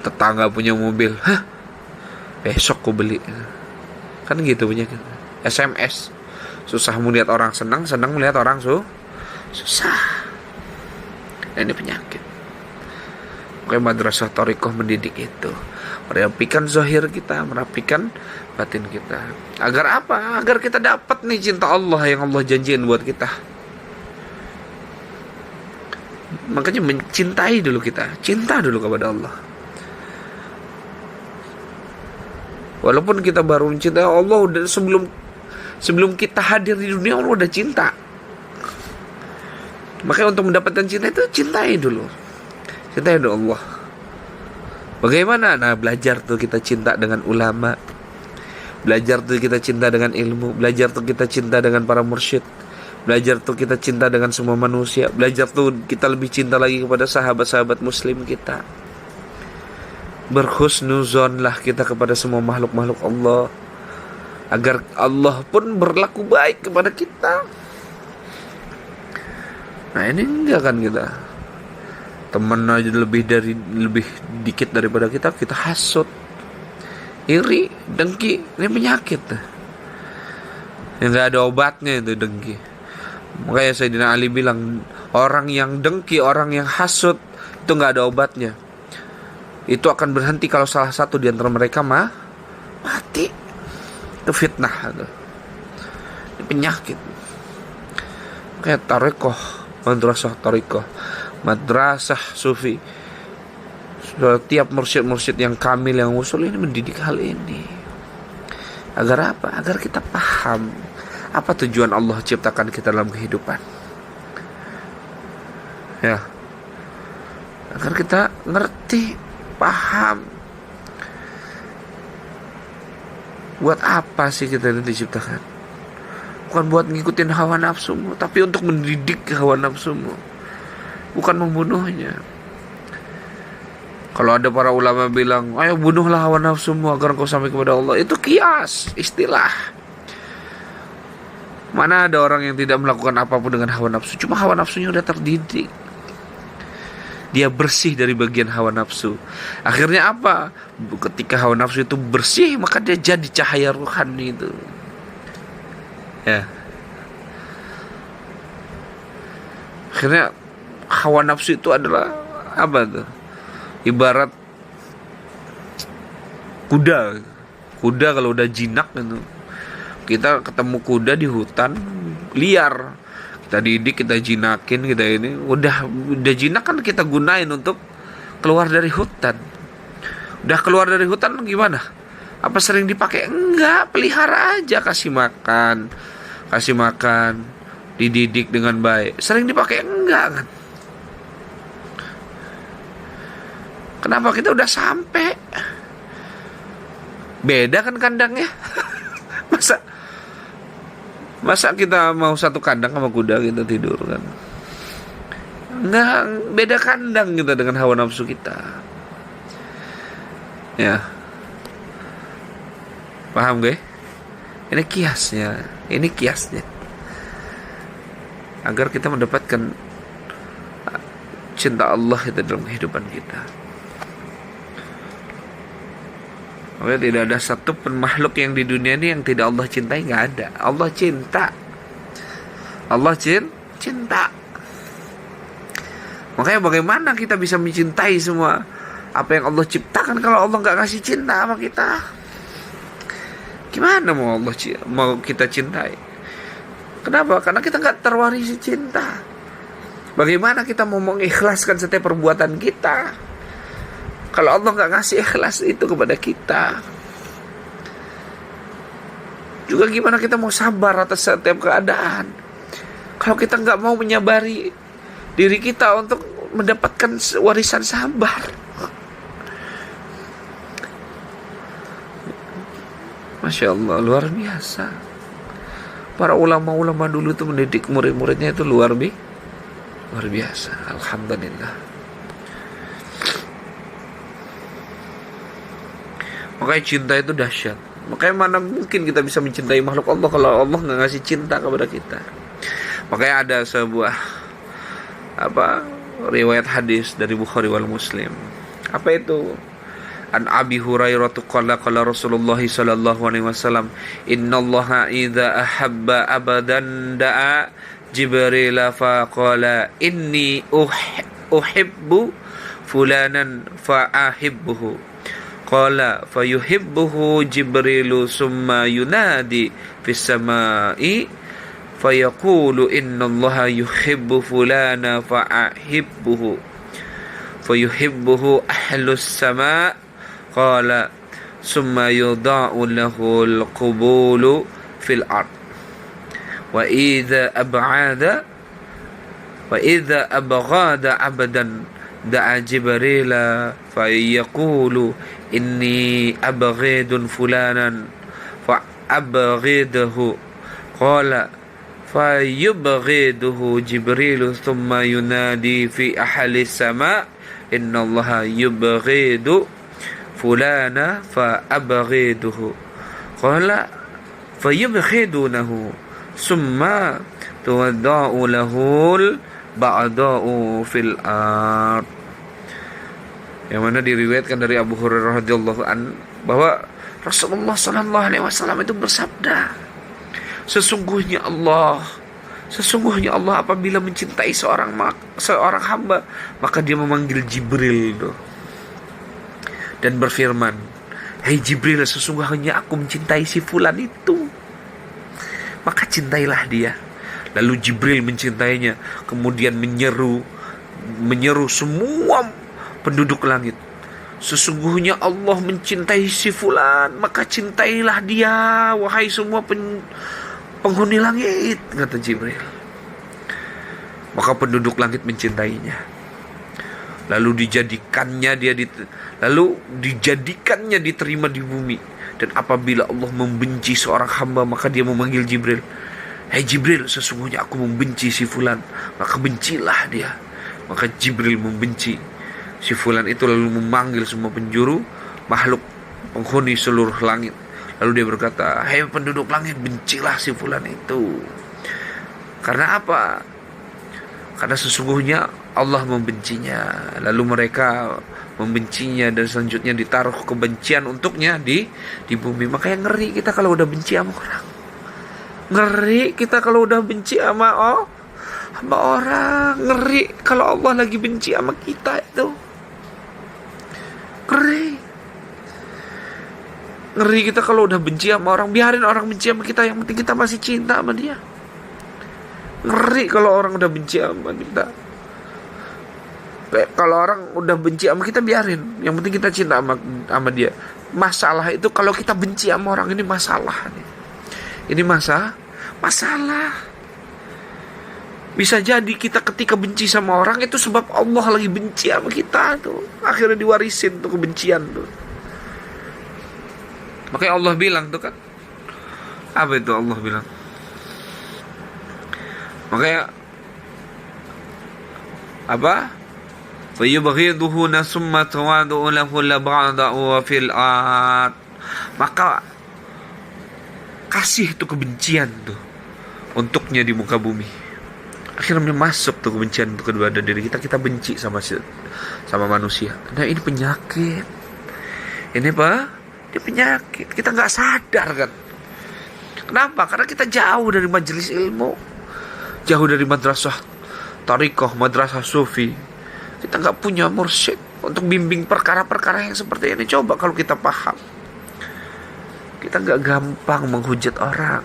Tetangga punya mobil, besok ku beli. Kan gitu penyakit. SMS, susah melihat orang senang, senang melihat orang susah. Ini penyakit. Makanya madrasah thariqah mendidik itu, merapikan zahir kita, merapikan batin kita. Agar apa? Agar kita dapat nih cinta Allah yang Allah janjiin buat kita. Makanya mencintai dulu kita, cinta dulu kepada Allah. Walaupun kita baru mencintai Allah udah sebelum kita hadir di dunia, Allah udah cinta. Makanya untuk mendapatkan cinta itu cintai dulu Allah. Bagaimana? Nah, belajar tuh kita cinta dengan ulama, belajar tuh kita cinta dengan ilmu, belajar tuh kita cinta dengan para mursyid, belajar tuh kita cinta dengan semua manusia, belajar tuh kita lebih cinta lagi kepada sahabat-sahabat muslim kita. Berhusnuzonlah kita kepada semua makhluk-makhluk Allah, agar Allah pun berlaku baik kepada kita. Nah, ini enggak kan kita. Teman aja lebih dikit daripada kita hasut. Iri, dengki, ini penyakit. Yang enggak ada obatnya itu dengki. Makanya Sayyidina Ali bilang, orang yang dengki, orang yang hasut itu enggak ada obatnya. Itu akan berhenti kalau salah satu di antara mereka mati. Itu fitnah itu. Ini penyakit. Kayak thariqah, madrasah thariqah, madrasah sufi. Setiap mursyid-mursyid yang kamil, yang usul ini mendidik hal ini. Agar apa? Agar kita paham apa tujuan Allah ciptakan kita dalam kehidupan. Ya. Agar kita ngerti, paham. Buat apa sih kita ini diciptakan? Bukan buat ngikutin hawa nafsumu, tapi untuk mendidik hawa nafsumu, bukan membunuhnya. Kalau ada para ulama bilang, ayo bunuhlah hawa nafsumu agar engkau sampai kepada Allah, itu kias, istilah. Mana ada orang yang tidak melakukan apapun dengan hawa nafsu, cuma hawa nafsunya udah terdidik. Dia bersih dari bagian hawa nafsu. Akhirnya apa? Ketika hawa nafsu itu bersih, maka dia jadi cahaya ruhani itu. Ya. Akhirnya hawa nafsu itu adalah apa tuh? Ibarat kuda. Kuda kalau udah jinak itu. Kita ketemu kuda di hutan liar. Kita didik, kita jinakin, kita ini udah jinak kan kita gunain untuk keluar dari hutan. Udah keluar dari hutan gimana? Apa sering dipakai? Enggak, pelihara aja, kasih makan, dididik dengan baik. Sering dipakai? Enggak kan? Kenapa? Kita udah sampai. Beda kan kandangnya? Masa kita mau satu kandang sama kuda kita tidur kan? Enggak, beda kandang kita dengan hawa nafsu kita. Ya. Paham gak? Ini kiasnya. Agar kita mendapatkan cinta Allah itu dalam kehidupan kita. Makanya tidak ada satu pun makhluk yang di dunia ini yang tidak Allah cintai, nggak ada. Allah cinta. Allah cinta. Makanya bagaimana kita bisa mencintai semua apa yang Allah ciptakan kalau Allah nggak kasih cinta sama kita? Gimana mau kita cintai? Kenapa? Karena kita nggak terwarisi cinta. Bagaimana kita mau mengikhlaskan setiap perbuatan kita kalau Allah nggak ngasih ikhlas itu kepada kita? Juga gimana kita mau sabar atas setiap keadaan kalau kita nggak mau menyabari diri kita untuk mendapatkan warisan sabar? Masya Allah, luar biasa. Para ulama-ulama dulu itu mendidik murid-muridnya itu luar biasa. Alhamdulillah. Makanya cinta itu dahsyat. Makanya mana mungkin kita bisa mencintai makhluk Allah kalau Allah nggak ngasih cinta kepada kita. Makanya ada sebuah riwayat hadis dari Bukhari wal Muslim. Apa itu? An Abi Hurairah qala Rasulullah sallallahu alaihi wasallam, innallaha idza ahabba abadan da'a Jibril fa qala inni uhibbu fulanan fa ahibbuhu. Qala fayuhibbuhu Jibrilu summa yunadi fis samai fayaqulu innallaha yuhibbu fulana fa'ahibbuhu fayuhibbuhu ahlus sama. Qala summa yudha'u lahul qubulu fil ard wa idza abghada abadan da'a Jibrila fayaqulu inni abghidun fulanan fa abghidahu. Qala fayubghiduhu Jibrilu thumma yunadi fi ahli sama innallaha yubghidu fulana fa abghiduhu. Qala fayubghidunahu thumma tuwadda'u lahul ba'da'u fil ard. Yang mana diriwayatkan dari Abu Hurairah radhiyallahu an bahwa Rasulullah sallallahu alaihi wasallam itu bersabda, sesungguhnya Allah apabila mencintai seorang hamba, maka dia memanggil Jibril dan berfirman, "Hai Jibril, sesungguhnya aku mencintai si fulan itu, maka cintailah dia." Lalu Jibril mencintainya, kemudian menyeru semua penduduk langit, sesungguhnya Allah mencintai si fulan, maka cintailah dia, wahai semua penghuni langit, kata Jibril. Maka penduduk langit mencintainya. Lalu dijadikannya diterima di bumi. Dan apabila Allah membenci seorang hamba, maka dia memanggil Jibril, "Hai Jibril, sesungguhnya aku membenci si fulan, maka bencilah dia." Maka Jibril membenci si fulan itu, lalu memanggil semua penjuru makhluk penghuni seluruh langit. Lalu dia berkata, "Hai penduduk langit, bencilah si fulan itu." Karena apa? Karena sesungguhnya Allah membencinya. Lalu mereka membencinya dan selanjutnya ditaruh kebencian untuknya di bumi. Makanya ngeri kita kalau udah benci sama orang. Ngeri kita kalau udah benci sama orang. Ngeri kalau Allah lagi benci sama kita itu. Ngeri kita kalau udah benci sama orang. Biarin orang benci sama kita, yang penting kita masih cinta sama dia. Ngeri kalau orang udah benci sama kita. Kalau orang udah benci sama kita, biarin, yang penting kita cinta sama dia. Masalah itu kalau kita benci sama orang, ini masalah nih. Ini masalah. Bisa jadi kita ketika benci sama orang itu sebab Allah lagi benci sama kita tuh. Akhirnya diwarisin tuh kebencian tuh. Makanya Allah bilang tuh kan, apa itu Allah bilang? Makanya apa? Fayubghiduhu summa tawadu lahu lab'ada'u fil ard. Maka kasih itu kebencian tuh untuknya di muka bumi. Akhirnya masuk tuh kebencian itu kedua diri kita. Kita benci sama manusia. Nah ini penyakit. Ini Dia penyakit. Kita nggak sadar kan. Kenapa? Karena kita jauh dari majelis ilmu, jauh dari madrasah tariqah, madrasah sufi. Kita nggak punya mursyid untuk bimbing perkara-perkara yang seperti ini. Coba kalau kita paham, kita nggak gampang menghujat orang,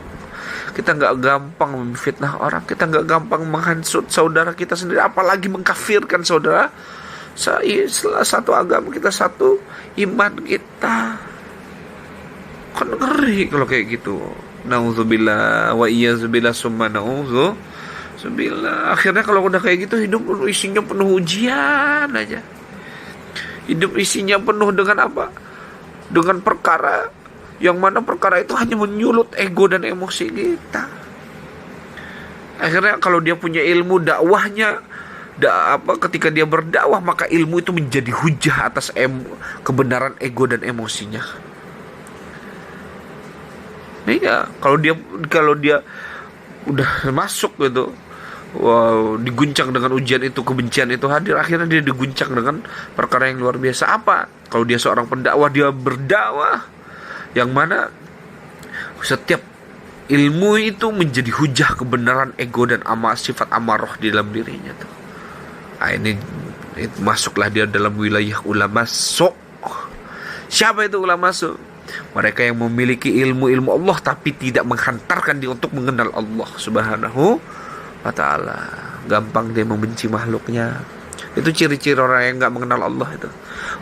kita nggak gampang memfitnah orang, kita nggak gampang menghasut saudara kita sendiri, apalagi mengkafirkan saudara satu agama kita, satu iman kita. Kan ngeri kalau kayak gitu. Nauzubillah wa iyyazubillah summa nauzubillah. Akhirnya kalau udah kayak gitu, hidup isinya penuh ujian aja. Hidup isinya penuh dengan apa? Dengan perkara yang mana perkara itu hanya menyulut ego dan emosi kita. Akhirnya kalau dia punya ilmu dakwahnya, ketika dia berdakwah, maka ilmu itu menjadi hujah atas kebenaran ego dan emosinya. Iya, kalau dia udah masuk gitu, wow, diguncang dengan ujian itu, kebencian itu hadir, akhirnya dia diguncang dengan perkara yang luar biasa. Apa? Kalau dia seorang pendakwah, dia berdakwah yang mana setiap ilmu itu menjadi hujah kebenaran ego dan sifat amarah di dalam dirinya tuh. Nah, ini masuklah dia dalam wilayah ulama sok. Siapa itu ulama sok? Mereka yang memiliki ilmu Allah tapi tidak menghantarkan dia untuk mengenal Allah Subhanahu wa ta'ala. Gampang dia membenci makhluknya. Itu ciri-ciri orang yang gak mengenal Allah itu.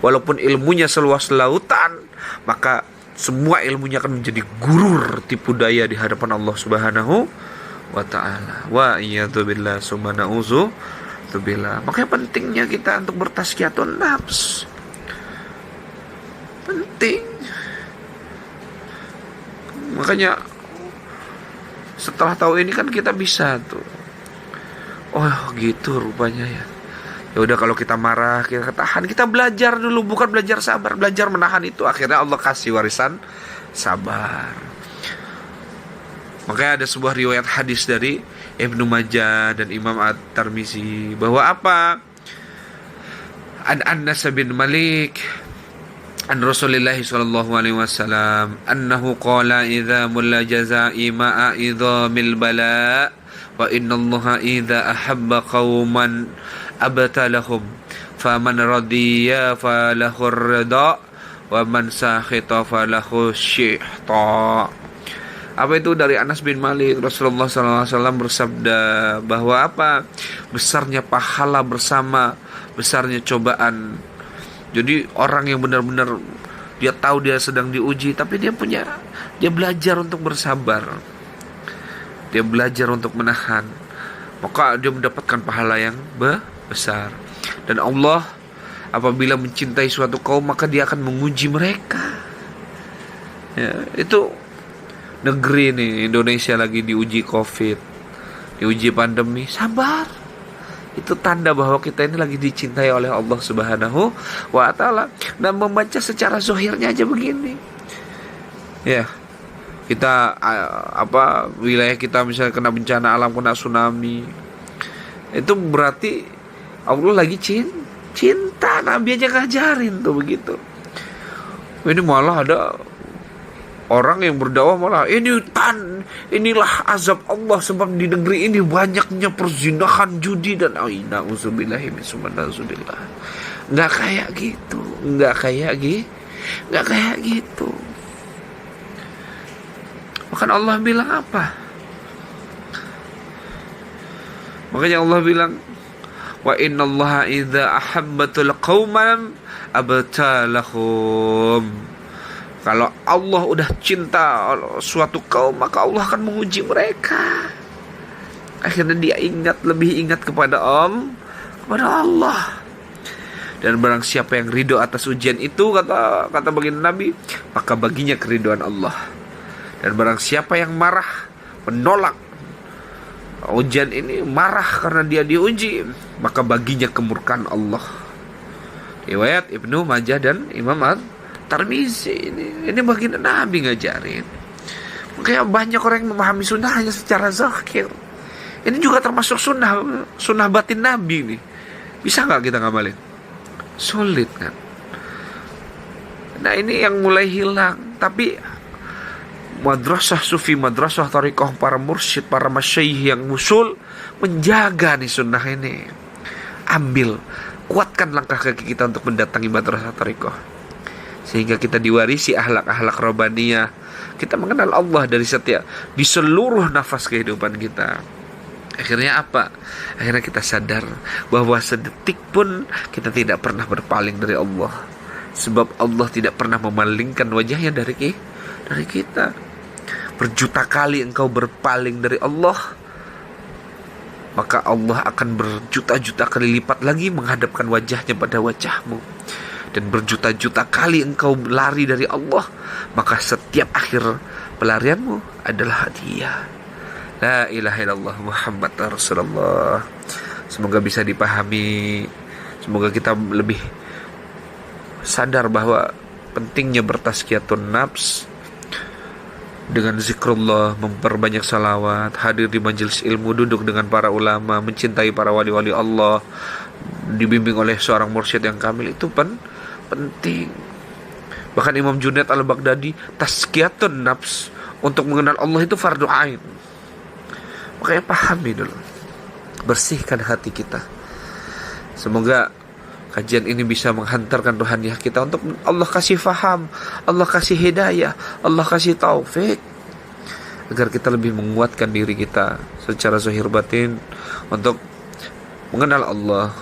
Walaupun ilmunya seluas lautan, maka semua ilmunya akan menjadi gurur, tipu daya di hadapan Allah Subhanahu wa ta'ala. Wa iyadzubillah summa na'udzubillah. Makanya pentingnya kita untuk bertazkiyatun nafs. Penting. Makanya setelah tahu ini kan kita bisa tuh, oh gitu rupanya ya. Ya udah, kalau kita marah, kita tahan, kita belajar dulu, bukan belajar sabar, belajar menahan itu. Akhirnya Allah kasih warisan sabar. Makanya ada sebuah riwayat hadis dari Ibnu Majah dan Imam At-Tirmizi bahwa apa? Anas bin Malik an Rasulillah sallallahu alaihi wasallam annahu qala idza mulla jazaa'i ma'a idhamil bala wa innallaha idza ahabba qauman abtalahum faman radiya falahu ar-ridha wa man sakhita falahu syihta. Apa itu? Dari Anas bin Malik, Rasulullah sallallahu alaihi wasallam bersabda bahwa apa? Besarnya pahala bersama besarnya cobaan. Jadi orang yang benar-benar dia tahu dia sedang diuji, tapi dia belajar untuk bersabar, dia belajar untuk menahan, maka dia mendapatkan pahala yang besar. Dan Allah apabila mencintai suatu kaum, maka dia akan menguji mereka. Ya, itu negeri nih, Indonesia lagi diuji COVID, diuji pandemi, sabar. Itu tanda bahwa kita ini lagi dicintai oleh Allah Subhanahu wa ta'ala. Dan membaca secara zahirnya aja begini. Ya. Kita wilayah kita misalnya kena bencana alam, kena tsunami. Itu berarti Allah lagi cinta. Nabi aja ngajarin tuh begitu. Ini malah ada orang yang berdakwah malah inilah azab Allah sebab di negeri ini banyaknya perzinahan, judi dan na'udzubillahi min subhanallah. Enggak kayak gitu. Maka Allah bilang apa? Makanya Allah bilang wa innallaha idza ahabbatul qauman abtalahum. Kalau Allah udah cinta suatu kaum, maka Allah akan menguji mereka. Akhirnya dia lebih ingat kepada Allah. Dan barang siapa yang ridho atas ujian itu, kata baginda Nabi, maka baginya keridhaan Allah. Dan barang siapa yang marah, menolak ujian ini, marah karena dia diuji, maka baginya kemurkaan Allah. Riwayat Ibnu Majah dan Imam At-Tirmizi. Ini baginda Nabi ngajarin. Makanya banyak orang yang memahami sunnah hanya secara zahir. Ini juga termasuk sunnah batin Nabi nih. Bisa nggak kita ngamalin? Sulit kan? Nah ini yang mulai hilang. Tapi madrasah sufi, madrasah tariqah, para mursyid, para masyayikh yang musul menjaga nih sunnah ini. Ambil, kuatkan langkah kaki kita untuk mendatangi madrasah tariqah, sehingga kita diwarisi akhlak-akhlak rabbaniyah. Kita mengenal Allah di seluruh nafas kehidupan kita. Akhirnya apa? Akhirnya kita sadar bahwa sedetik pun kita tidak pernah berpaling dari Allah. Sebab Allah tidak pernah memalingkan wajahnya dari kita. Berjuta kali engkau berpaling dari Allah, maka Allah akan berjuta-juta kali lipat lagi menghadapkan wajahnya pada wajahmu. Dan berjuta-juta kali engkau lari dari Allah, maka setiap akhir pelarianmu adalah hadiah. La ilaha illallah Muhammad Rasulullah. Semoga bisa dipahami. Semoga kita lebih sadar bahwa pentingnya bertazkiyatun nafs dengan zikrullah, memperbanyak salawat, hadir di majelis ilmu, duduk dengan para ulama, mencintai para wali-wali Allah, dibimbing oleh seorang mursyid yang kamil. Itu penting. Bahkan Imam Junaid al-Baghdadi, tazkiyatun nafs untuk mengenal Allah itu fardu ain. Makanya pahami dulu, bersihkan hati kita. Semoga kajian ini bisa menghantarkan rohaniah kita untuk Allah kasih faham, Allah kasih hidayah, Allah kasih taufik, agar kita lebih menguatkan diri kita secara zahir batin untuk mengenal Allah,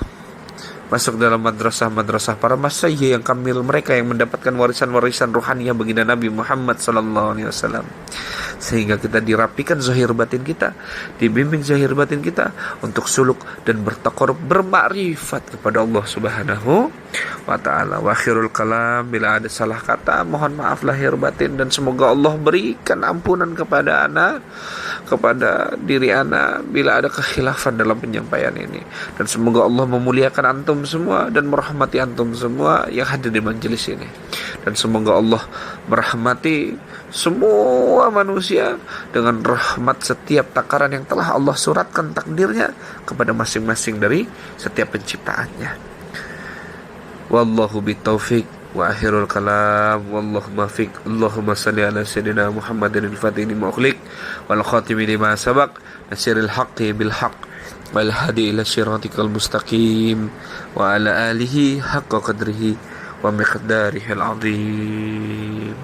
masuk dalam madrasah-madrasah para masyayikh yang kamil, mereka yang mendapatkan warisan-warisan rohaniah baginda Nabi Muhammad SAW, sehingga kita dirapikan zahir batin kita, dibimbing zahir batin kita untuk suluk dan bertaqarrub, bermakrifat kepada Allah Subhanahu wa ta'ala. Wa akhirul kalam, bila ada salah kata mohon maaf lahir batin, dan semoga Allah berikan ampunan kepada ana, kepada diri ana bila ada kekhilafan dalam penyampaian ini, dan semoga Allah memuliakan antum semua dan merahmati antum semua yang hadir di majelis ini, dan semoga Allah merahmati semua manusia dengan rahmat setiap takaran yang telah Allah suratkan takdirnya kepada masing-masing dari setiap penciptaannya. Wallahu bitaufiq wa akhirul kalam, wallahu muwaffiq. Allahumma salli ala sayyidina Muhammadin al-fatih lima ughliq wal khatimi lima sabaq, nasiril haqqi bil haqq wal hadi ila siratikal mustaqim, wa ala alihi haqqa qadrihi wa miqdarihil azim.